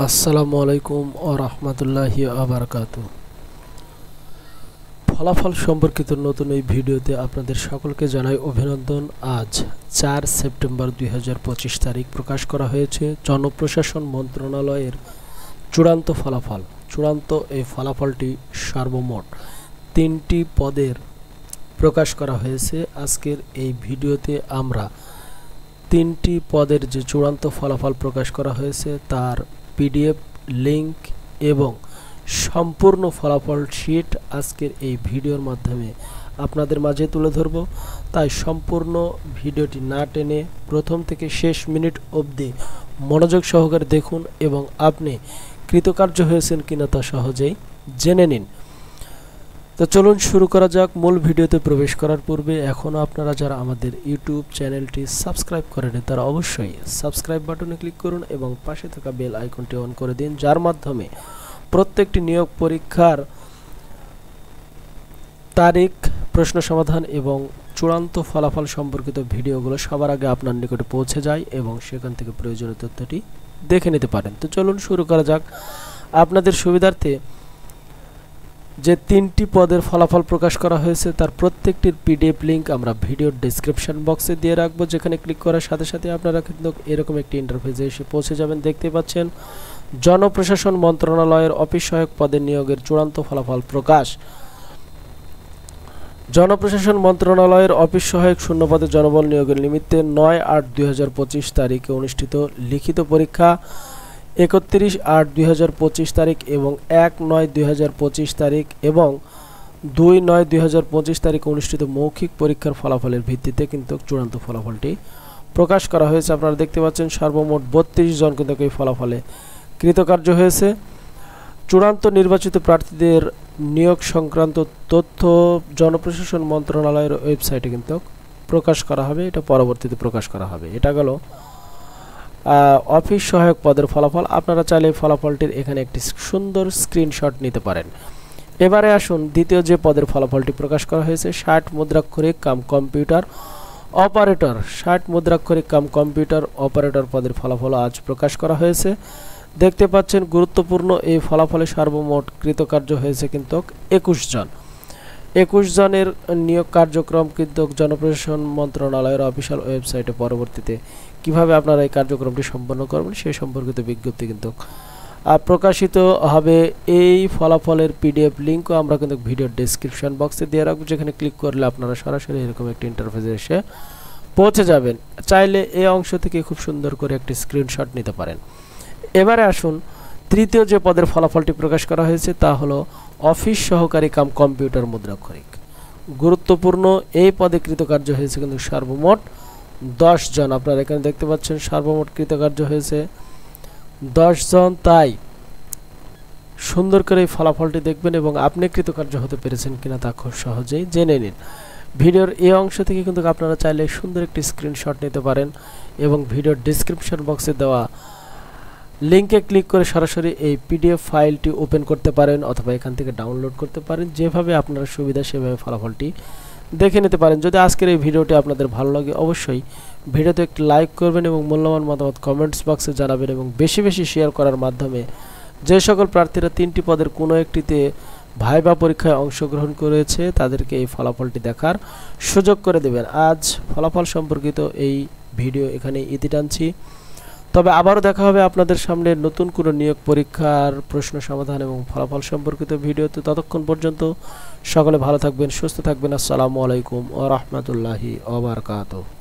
আসসালামু আলাইকুম ওয়া রাহমাতুল্লাহি ওয়া বারাকাতুহু। ফলাফল সম্পর্কিত নতুন এই ভিডিওতে আপনাদের সকলকে জানাই অভিনন্দন। আজ 4 সেপ্টেম্বর 2025 তারিখ প্রকাশ করা হয়েছে জনপ্রশাসন মন্ত্রণালয়ের চূড়ান্ত ফলাফল। চূড়ান্ত এই ফলাফলটি সর্বমোট 3টি পদের প্রকাশ করা হয়েছে। আজকের এই ভিডিওতে আমরা 3টি পদের যে চূড়ান্ত ফলাফল প্রকাশ করা হয়েছে তার পিডিএফ লিংক এবং সম্পূর্ণ ফলাফল শীট আজকের এই ভিডিওর মাধ্যমে আপনাদের মাঝে তুলে ধরব। তাই সম্পূর্ণ ভিডিওটি না টেনে প্রথম থেকে শেষ মিনিট অবধি মনোযোগ সহকারে দেখুন এবং আপনি কৃতকার্য হয়েছেন কিনা তা সহজেই জেনে নিন। তো চলুন শুরু করা যাক। মূল ভিডিওতে প্রবেশ করার পূর্বে এখনও আপনারা যারা আমাদের ইউটিউব চ্যানেলটি সাবস্ক্রাইব করেনি তারা অবশ্যই সাবস্ক্রাইব বাটনে ক্লিক করুন এবং পাশে থাকা বেল আইকনটি অন করে দিন, যার মাধ্যমে প্রত্যেকটি নিয়োগ পরীক্ষার তারিখ, প্রশ্ন সমাধান এবং চূড়ান্ত ফলাফল সম্পর্কিত ভিডিওগুলো সবার আগে আপনার নিকটে পৌঁছে যায় এবং সেখান থেকে প্রয়োজনীয় তথ্যটি দেখে নিতে পারেন। তো চলুন শুরু করা যাক। আপনাদের সুবিধার্থে যে 3টি পদের ফলাফল প্রকাশ করা হয়েছে তার প্রত্যেকটির পিডিএফ লিংক আমরা ভিডিওর ডেসক্রিপশন বক্সে দিয়ে রাখবো, যেখানে ক্লিক করার সাথে সাথে আপনারা কিন্তু এরকম একটি ইন্টারফেসে এসে পৌঁছে যাবেন। দেখতে পাচ্ছেন জনপ্রশাসন মন্ত্রণালয়ের অফিস সহায়ক পদের নিয়োগের চূড়ান্ত ফলাফল প্রকাশ। জনপ্রশাসন মন্ত্রণালয়ের অফিস সহায়ক শূন্য পদে জনবল নিয়োগের নিমিত্তে 9/8/2025 তারিখে অনুষ্ঠিত লিখিত পরীক্ষা, 31/8/2025 তারিখ এবং 1/9/2025 তারিখ এবং 2/9/2025 তারিখে অনুষ্ঠিত মৌখিক পরীক্ষার ফলাফলের ভিত্তিতে কিন্তু চূড়ান্ত ফলাফলটি প্রকাশ করা হয়েছে। আপনারা দেখতে পাচ্ছেন সর্বমোট 32 জন কিন্তু এই ফলাফলে কৃতকার্য হয়েছে। চূড়ান্ত নির্বাচিত প্রার্থীদের নিয়োগ সংক্রান্ত তথ্য জনপ্রশাসন মন্ত্রণালয়ের ওয়েবসাইটে কিন্তু প্রকাশ করা হবে, এটা পরবর্তীতে প্রকাশ করা হবে। এটা গেল অফিস সহায়ক পদের ফলাফল। আপনারা চাইলে ফলাফলটির এখানে একটি সুন্দর স্ক্রিনশট নিতে পারেন। এবারে আসুন দ্বিতীয় যে পদের ফলাফলটি প্রকাশ করা হয়েছে 60 মুদ্রাক্ষরিক কাম কম্পিউটার অপারেটর। 60 মুদ্রাক্ষরিক কাম কম্পিউটার অপারেটর পদের ফলাফল আজ প্রকাশ করা হয়েছে। দেখতে পাচ্ছেন গুরুত্বপূর্ণ এই ফলাফলে সর্বমোট কৃতকার্য হয়েছে কিন্তু 21 জন। 21 জনের নিয়োগ কার্যক্রম কিন্তু জনপ্রশাসন মন্ত্রণালয়ের অফিসিয়াল ওয়েবসাইটে পরবর্তীতে কিভাবে আপনারা এই কার্যক্রমটি সম্পন্ন করবেন সেই সম্পর্কিত বিজ্ঞপ্তি কিন্তু প্রকাশিত হবে। এই ফলাফলের পিডিএফ লিঙ্কও আমরা কিন্তু ভিডিওর ডেসক্রিপশন বক্সে দিয়ে রাখবো, যেখানে ক্লিক করলে আপনারা সরাসরি এরকম একটি ইন্টারফেসে এসে পৌঁছে যাবেন। চাইলে এই অংশ থেকে খুব সুন্দর করে একটি স্ক্রিনশট নিতে পারেন। এবারে আসুন তৃতীয় যে পদের ফলাফলটি প্রকাশ করা হয়েছে তা হলো অফিস সহকারী কাম কম্পিউটার মুদ্রাক্ষরিক। গুরুত্বপূর্ণ এই পদে কৃতকার্য হয়েছে কিন্তু সর্বমোট 10 জন। আপনারা এখানে দেখতে পাচ্ছেন সর্বমোট কৃতকার্য হয়েছে 10 জন। তাই সুন্দর করে এই ফলাফলটি দেখবেন এবং আপনি কৃতকার্য হতে পেরেছেন কিনা তা খুব সহজেই জেনে নিন। ভিডিওর এই অংশ থেকে কিন্তু আপনারা চাইলে সুন্দর একটি স্ক্রিনশট নিতে পারেন এবং ভিডিওর ডেসক্রিপশন বক্সে দেওয়া লিংকে ক্লিক করে সরাসরি এই পিডিএফ ফাইলটি ওপেন করতে পারেন অথবা এখান থেকে ডাউনলোড করতে পারেন। যেভাবে আপনার সুবিধা সেভাবে ফলাফলটি দেখে নিতে পারেন। যদি আজকের এই ভিডিওটি আপনাদের ভালো লাগে অবশ্যই ভিডিওতে একটি লাইক করবেন এবং মূল্যবান মতামত কমেন্টস বক্সে জানাবেন এবং বেশি বেশি শেয়ার করার মাধ্যমে যে সকল প্রার্থীরা 3টি পদের কোনো একটিতে ভাইবা পরীক্ষায় অংশগ্রহণ করেছে তাদেরকে এই ফলাফলটি দেখার সুযোগ করে দেবেন। আজ ফলাফল সম্পর্কিত এই ভিডিও এখানে ইতি টানছি। তবে আবারও দেখা হবে আপনাদের সামনে নতুন কোনো নিয়োগ পরীক্ষার প্রশ্ন সমাধান এবং ফলাফল সম্পর্কিত ভিডিওতে। ততক্ষণ পর্যন্ত সকলে ভালো থাকবেন, সুস্থ থাকবেন। আসসালামু আলাইকুম ওয়া রাহমাতুল্লাহি ওয়া বারাকাতুহু।